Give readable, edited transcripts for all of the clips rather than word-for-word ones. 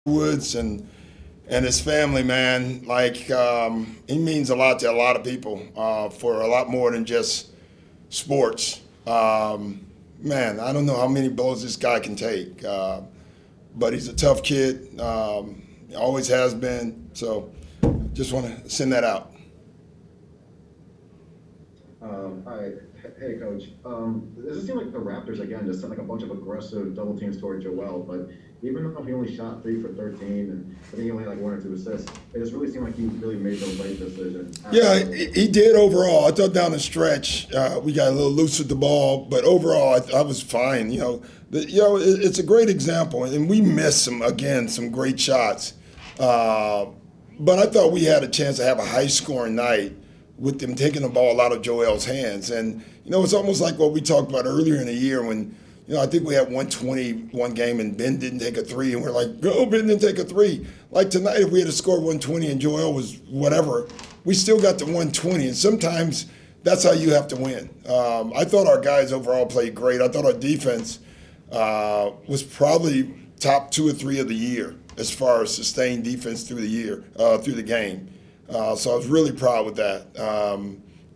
Woods and his family, man. Like he means a lot to a lot of people for a lot more than just sports. Man, I don't know how many blows this guy can take, but he's a tough kid. Always has been. So just want to send that out. Hi, hey coach. Does it seem like the Raptors again just sent like a bunch of aggressive double teams toward Joel? But even though he only shot 3 for 13, and I think he only had like 1 or 2 assists, it just really seemed like he really made the right decision. Yeah, he did overall. I thought down the stretch we got a little loose with the ball, but overall I was fine. It's a great example, and we missed some great shots. But I thought we had a chance to have a high-scoring night with them taking the ball out of Joel's hands. And, it's almost like what we talked about earlier in the year when, I think we had 120 one game and Ben didn't take a three, and we're like, oh, Ben didn't take a three. Like tonight, if we had to score 120 and Joel was whatever, we still got to 120. And sometimes that's how you have to win. I thought our guys overall played great. I thought our defense was probably top 2 or 3 of the year as far as sustained defense through the year, through the game. So I was really proud with that.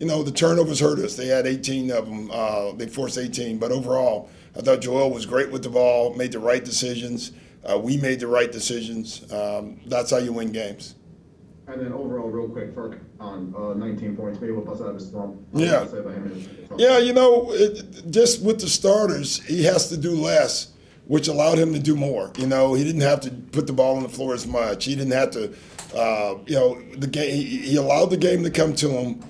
The turnovers hurt us. They had 18 of them. They forced 18. But overall, I thought Joel was great with the ball, made the right decisions. We made the right decisions. That's how you win games. And then overall, real quick, Ferk on 19 points, maybe we'll bust out of his slump. Yeah. Just with the starters, he has to do less, which allowed him to do more. He didn't have to put the ball on the floor as much. He didn't have to, the game. He allowed the game to come to him.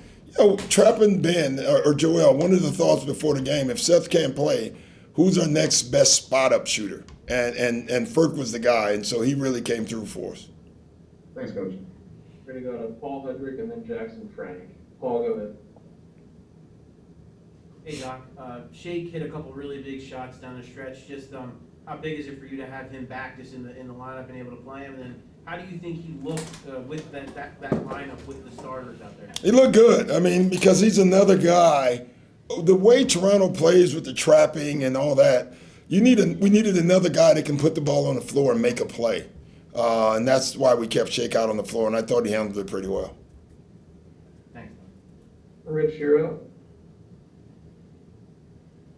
Trapping Ben or Joel. One of the thoughts before the game: if Seth can't play, who's our next best spot-up shooter? And Ferk was the guy, and so he really came through for us. Thanks, Coach. We're going to go to Paul Hedrick and then Jackson Frank. Paul, go ahead. Hey, Doc. Shake hit a couple really big shots down the stretch. Just how big is it for you to have him back just in the lineup and able to play him? And then how do you think he looked with that lineup with the starters out there? He looked good. Because he's another guy. The way Toronto plays with the trapping and all that, we needed another guy that can put the ball on the floor and make a play. And that's why we kept Shake out on the floor, and I thought he handled it pretty well. Thanks. Rich, you're up.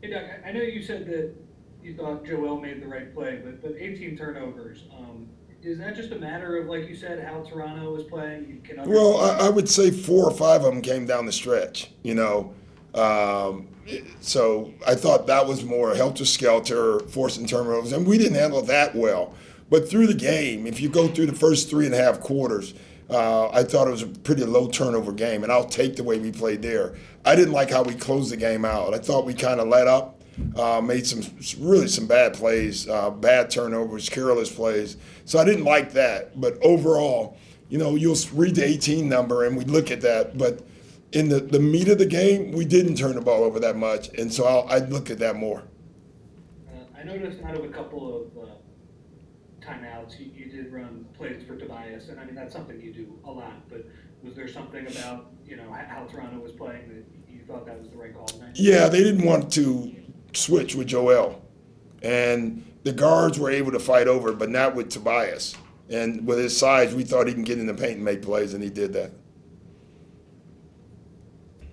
Hey, Doc, I know you said that you thought Joel made the right play, but 18 turnovers, is that just a matter of, like you said, how Toronto was playing? Well, I would say 4 or 5 of them came down the stretch, So I thought that was more helter-skelter, forcing turnovers, and we didn't handle that well. But through the game, if you go through the first 3.5 quarters, I thought it was a pretty low turnover game, and I'll take the way we played there. I didn't like how we closed the game out. I thought we kind of let up, made some bad plays, bad turnovers, careless plays. So I didn't like that. But overall, you'll read the 18 number and we look at that. But in the meat of the game, we didn't turn the ball over that much, and so I'd look at that more. I noticed out of a couple of timeouts, you did run plays for Tobias, and that's something you do a lot. But was there something about how Toronto was playing that you thought that was the right call tonight? Yeah, they didn't want to switch with Joel, and the guards were able to fight over it, but not with Tobias. And with his size, we thought he can get in the paint and make plays, and he did that.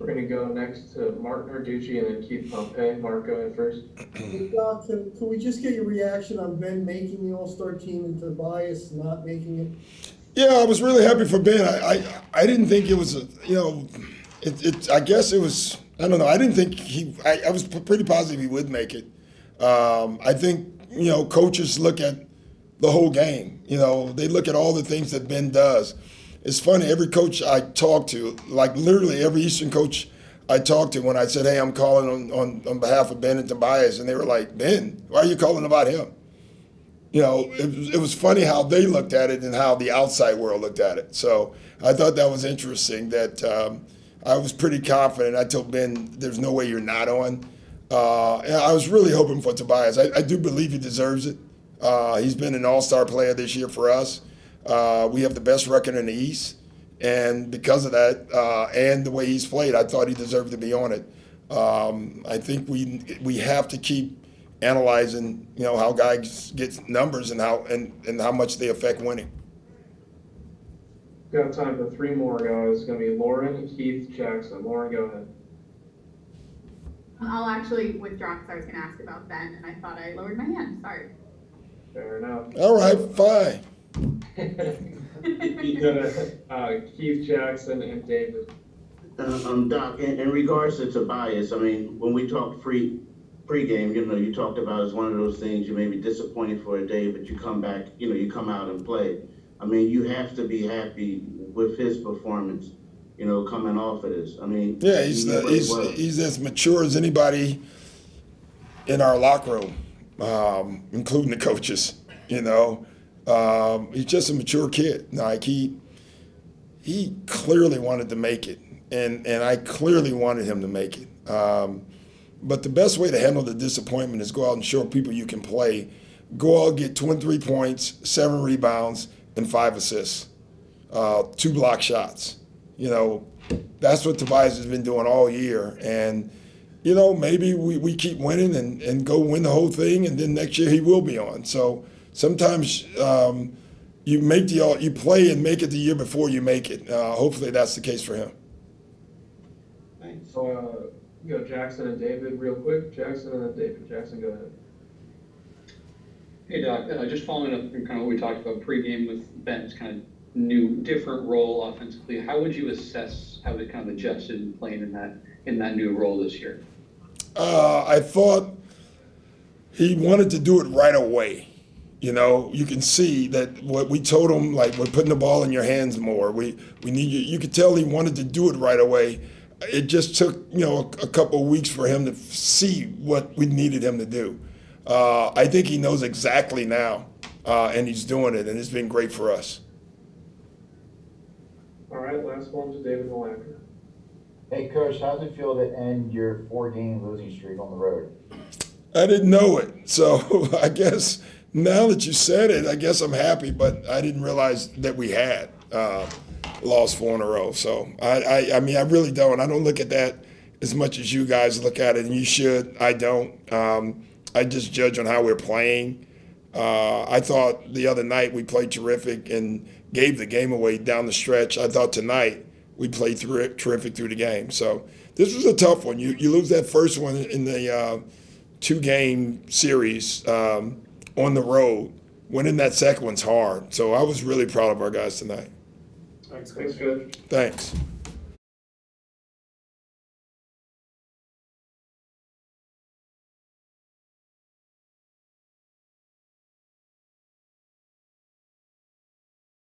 We're going to go next to Mark Narducci and then Keith Pompey. Mark, go ahead first. Hey, Doc, can we just get your reaction on Ben making the All-Star team and Tobias not making it? Yeah, I was really happy for Ben. I didn't think it was I guess it was, I don't know. I didn't think I was pretty positive he would make it. I think, coaches look at the whole game. They look at all the things that Ben does. It's funny, every coach I talk to, like literally every Eastern coach I talked to, when I said, hey, I'm calling on behalf of Ben and Tobias, and they were like, Ben, why are you calling about him? It was funny how they looked at it and how the outside world looked at it. So I thought that was interesting that I was pretty confident. I told Ben, there's no way you're not on. And I was really hoping for Tobias. I do believe he deserves it. He's been an all-star player this year for us. We have the best record in the East, and because of that and the way he's played, I thought he deserved to be on it. I think we have to keep analyzing, how guys get numbers and how much they affect winning. Got time for 3 more guys. It's going to be Lauren, Keith, Jackson. Lauren, go ahead. I'll actually withdraw because I was going to ask about Ben, and I thought I lowered my hand. Sorry. Fair enough. All right, fine. Keith, Jackson, and David. Doc, in regards to Tobias, I mean, when we talked pregame, you talked about it's one of those things you may be disappointed for a day, but you come back, you come out and play. I mean, you have to be happy with his performance, coming off of this. I mean, yeah, he's as mature as anybody in our locker room, including the coaches. He's just a mature kid. Like he clearly wanted to make it, and I clearly wanted him to make it. But the best way to handle the disappointment is go out and show people you can play. Go out, get 23 points, 7 rebounds, and 5 assists, 2 block shots. That's what Tobias has been doing all year. And, maybe we keep winning and go win the whole thing, and then next year he will be on. So sometimes you play and make it the year before you make it. Hopefully that's the case for him. Thanks. So go Jackson and David real quick. Jackson and then David. Jackson, go ahead. Hey, Doc, just following up from kind of what we talked about pregame with Ben's kind of new, different role offensively, how would you assess how he kind of adjusted and playing in that new role this year? I thought he wanted to do it right away. You can see that what we told him, like, we're putting the ball in your hands more. We need you. You could tell he wanted to do it right away. It just took, a couple of weeks for him to see what we needed him to do. I think he knows exactly now, and he's doing it, and it's been great for us. All right, last one to David Malacker. Hey, Coach, how does it feel to end your 4-game losing streak on the road? I didn't know it, so I guess now that you said it, I guess I'm happy, but I didn't realize that we had lost 4 in a row. So, I mean, I really don't. I don't look at that as much as you guys look at it, and you should. I don't. I just judge on how we're playing. I thought the other night we played terrific and gave the game away down the stretch. I thought tonight we played terrific through the game. So this was a tough one. You lose that first one in the 2-game series on the road. Winning that second one's hard. So I was really proud of our guys tonight. Thanks, Coach. Thanks.